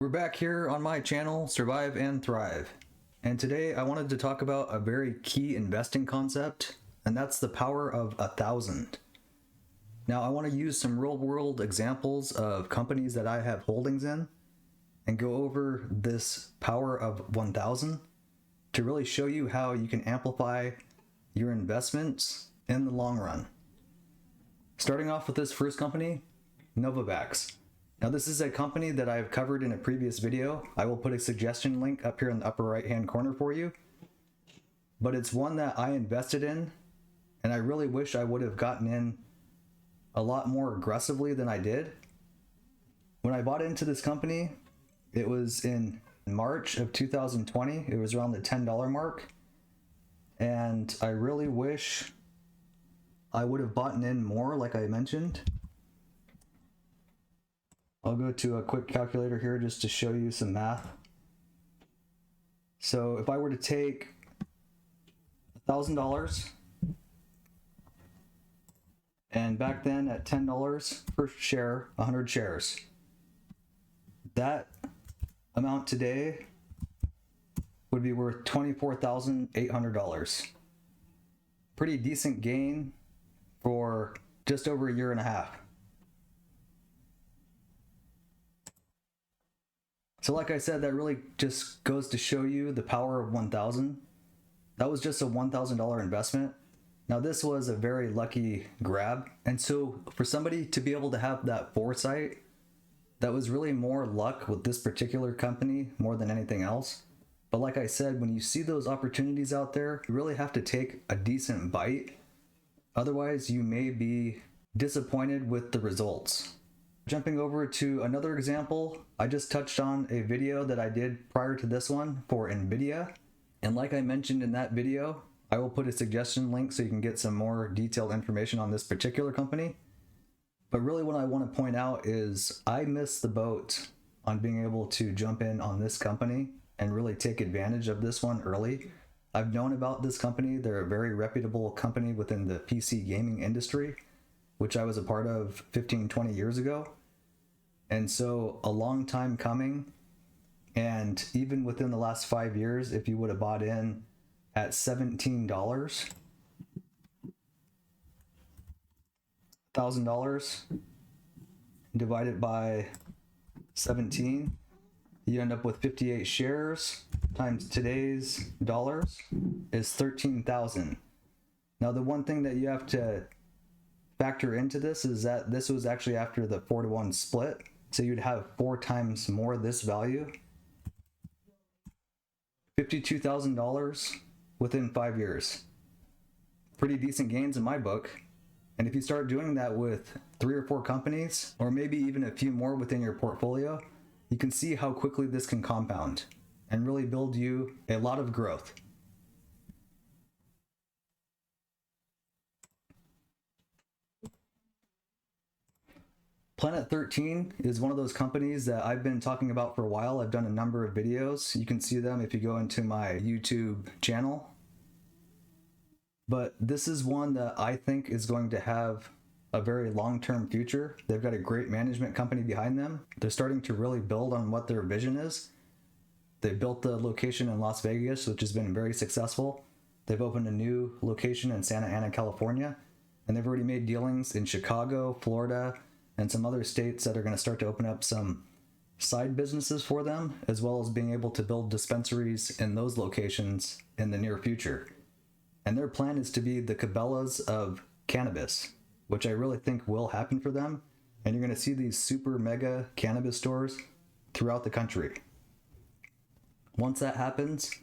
We're back here on my channel, Survive and Thrive. And today I wanted to talk about a very key investing concept, and that's the power of 1,000. Now I want to use some real world examples of companies that I have holdings in and go over this power of 1,000 to really show you how you can amplify your investments in the long run. Starting off with this first company, Novabax. Now this is a company that I've covered in a previous video. I will put a suggestion link up here in the upper right hand corner for you. But it's one that I invested in, and I really wish I would have gotten in a lot more aggressively than I did. When I bought into this company, it was in March of 2020. It was around the $10 mark. And I really wish I would have bought in more, like I mentioned. I'll go to a quick calculator here just to show you some math. So if I were to take $1,000, and back then at $10 per share, 100 shares, that amount today would be worth $24,800. Pretty decent gain for just over a year and a half. So like I said, that really just goes to show you the power of 1,000. That was just a $1,000 investment. Now this was a very lucky grab. And so for somebody to be able to have that foresight, that was really more luck with this particular company more than anything else. But like I said, when you see those opportunities out there, you really have to take a decent bite. Otherwise, you may be disappointed with the results. Jumping over to another example, I just touched on a video that I did prior to this one for NVIDIA. And like I mentioned in that video, I will put a suggestion link so you can get some more detailed information on this particular company. But really what I want to point out is I missed the boat on being able to jump in on this company and really take advantage of this one early. I've known about this company. They're a very reputable company within the PC gaming industry, which I was a part of 15, 20 years ago. And so a long time coming. And even within the last 5 years, if you would have bought in at $17, $1,000 divided by 17, you end up with 58 shares times today's dollars is 13,000. Now the one thing that you have to factor into this is that this was actually after the 4-to-1 split, so you'd have 4 times more this value. $52,000 within 5 years. Pretty decent gains in my book. And if you start doing that with 3 or 4 companies, or maybe even a few more within your portfolio, you can see how quickly this can compound and really build you a lot of growth. Planet 13 is one of those companies that I've been talking about for a while. I've done a number of videos. You can see them if you go into my YouTube channel. But this is one that I think is going to have a very long-term future. They've got a great management company behind them. They're starting to really build on what their vision is. They built the location in Las Vegas, which has been very successful. They've opened a new location in Santa Ana, California, and they've already made dealings in Chicago, Florida, and some other states that are going to start to open up some side businesses for them, as well as being able to build dispensaries in those locations in the near future. And their plan is to be the Cabela's of cannabis, which I really think will happen for them. And you're going to see these super mega cannabis stores throughout the country. Once that happens,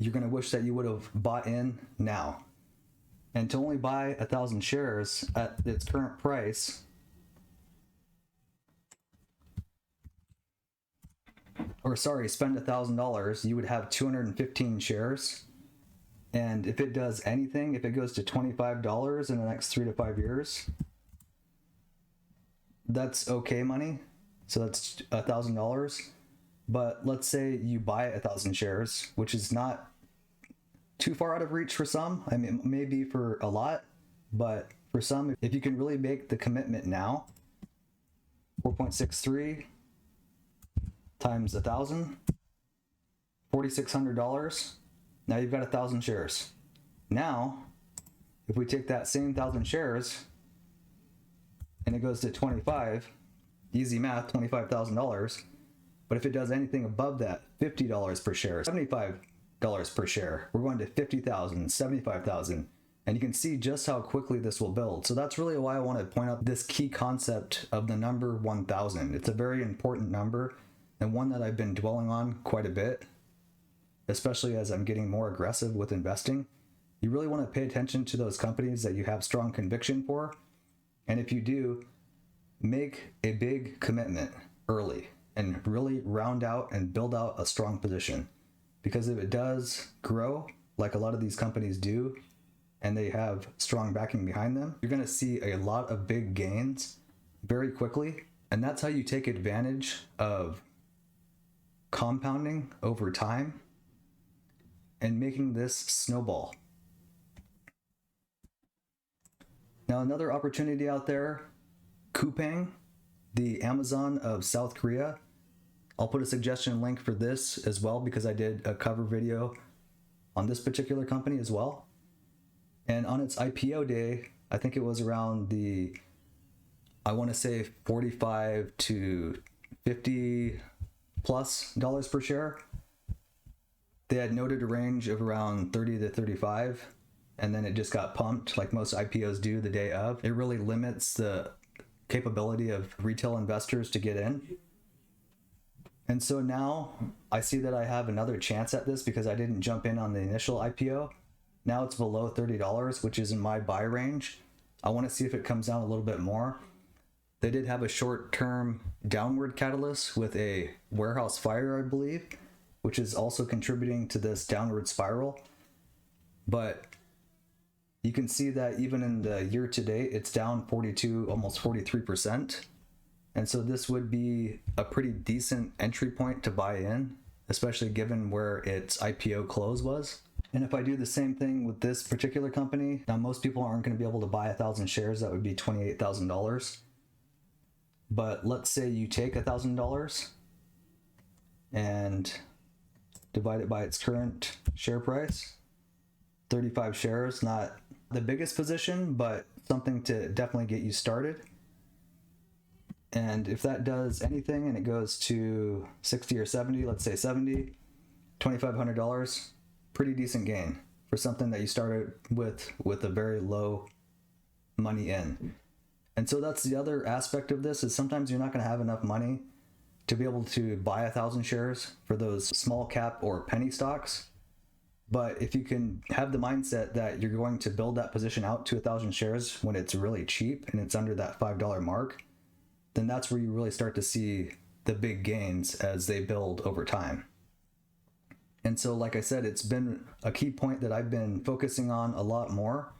you're going to wish that you would have bought in now. And to only buy 1,000 shares at its current price, spend $1,000, you would have 215 shares. And if it does anything, if it goes to $25 in the next 3 to 5 years, that's okay money. So that's $1,000. But let's say you buy 1,000 shares, which is not too far out of reach for some. I mean, maybe for a lot, but for some, if you can really make the commitment now, 4.63 times 1,000, $4,600. Now you've got 1,000 shares. Now, if we take that same 1,000 shares and it goes to 25, easy math, $25,000. But if it does anything above that, $50 per share, $75 per share, we're going to 50,000, 75,000. And you can see just how quickly this will build. So that's really why I want to point out this key concept of the number 1,000. It's a very important number and one that I've been dwelling on quite a bit, especially as I'm getting more aggressive with investing. You really want to pay attention to those companies that you have strong conviction for. And if you do, make a big commitment early and really round out and build out a strong position. Because if it does grow, like a lot of these companies do, and they have strong backing behind them, you're going to see a lot of big gains very quickly. And that's how you take advantage of compounding over time and making this snowball. Now, another opportunity out there, Kupang, the Amazon of South Korea. I'll put a suggestion link for this as well because I did a cover video on this particular company as well. And on its IPO day, I think it was around the, I want to say 45 to 50 plus dollars per share. They had noted a range of around 30 to 35, and then it just got pumped like most IPOs do the day of. It really limits the capability of retail investors to get in. And so now I see that I have another chance at this because I didn't jump in on the initial IPO. Now it's below $30, which is in my buy range. I want to see if it comes down a little bit more. They did have a short-term downward catalyst with a warehouse fire, I believe, which is also contributing to this downward spiral. But you can see that even in the year to date, it's down 42, almost 43%. And so this would be a pretty decent entry point to buy in, especially given where its IPO close was. And if I do the same thing with this particular company, now most people aren't going to be able to buy 1,000 shares. That would be $28,000. But let's say you take $1,000 and divide it by its current share price. 35 shares, not the biggest position, but something to definitely get you started. And if that does anything and it goes to 60 or 70, let's say 70, $2,500, pretty decent gain for something that you started with a very low money in. And so that's the other aspect of this, is sometimes you're not going to have enough money to be able to buy 1,000 shares for those small cap or penny stocks. But if you can have the mindset that you're going to build that position out to 1,000 shares when it's really cheap and it's under that $5 mark, then that's where you really start to see the big gains as they build over time. And so, like I said, it's been a key point that I've been focusing on a lot more.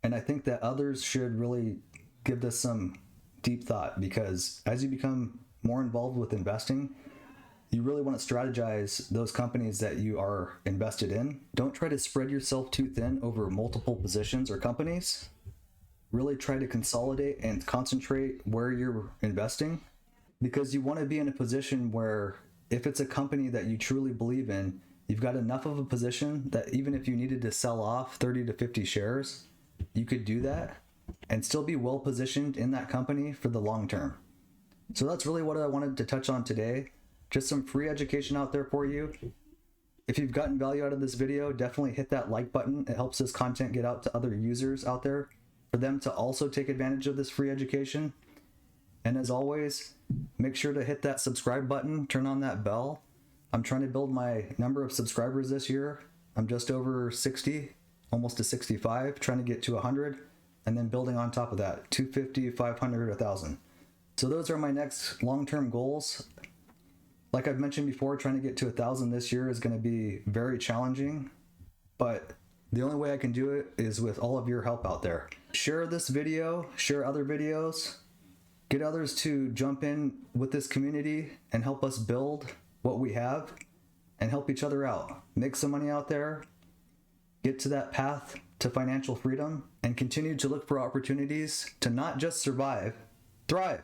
And I think that others should really give this some deep thought, because as you become more involved with investing, you really want to strategize those companies that you are invested in. Don't try to spread yourself too thin over multiple positions or companies. Really try to consolidate and concentrate where you're investing, because you want to be in a position where if it's a company that you truly believe in, you've got enough of a position that even if you needed to sell off 30 to 50 shares, you could do that and still be well positioned in that company for the long term. So that's really what I wanted to touch on today. Just some free education out there for you. If you've gotten value out of this video, definitely hit that like button. It helps this content get out to other users out there for them to also take advantage of this free education. And as always, make sure to hit that subscribe button, turn on that bell. I'm trying to build my number of subscribers this year. I'm just over 60, almost to 65, trying to get to 100, and then building on top of that, 250, 500, 1,000. So those are my next long-term goals. Like I've mentioned before, trying to get to 1,000 this year is going to be very challenging, but the only way I can do it is with all of your help out there. Share this video, share other videos, get others to jump in with this community and help us build what we have and help each other out. Make some money out there, get to that path to financial freedom, and continue to look for opportunities to not just survive, thrive.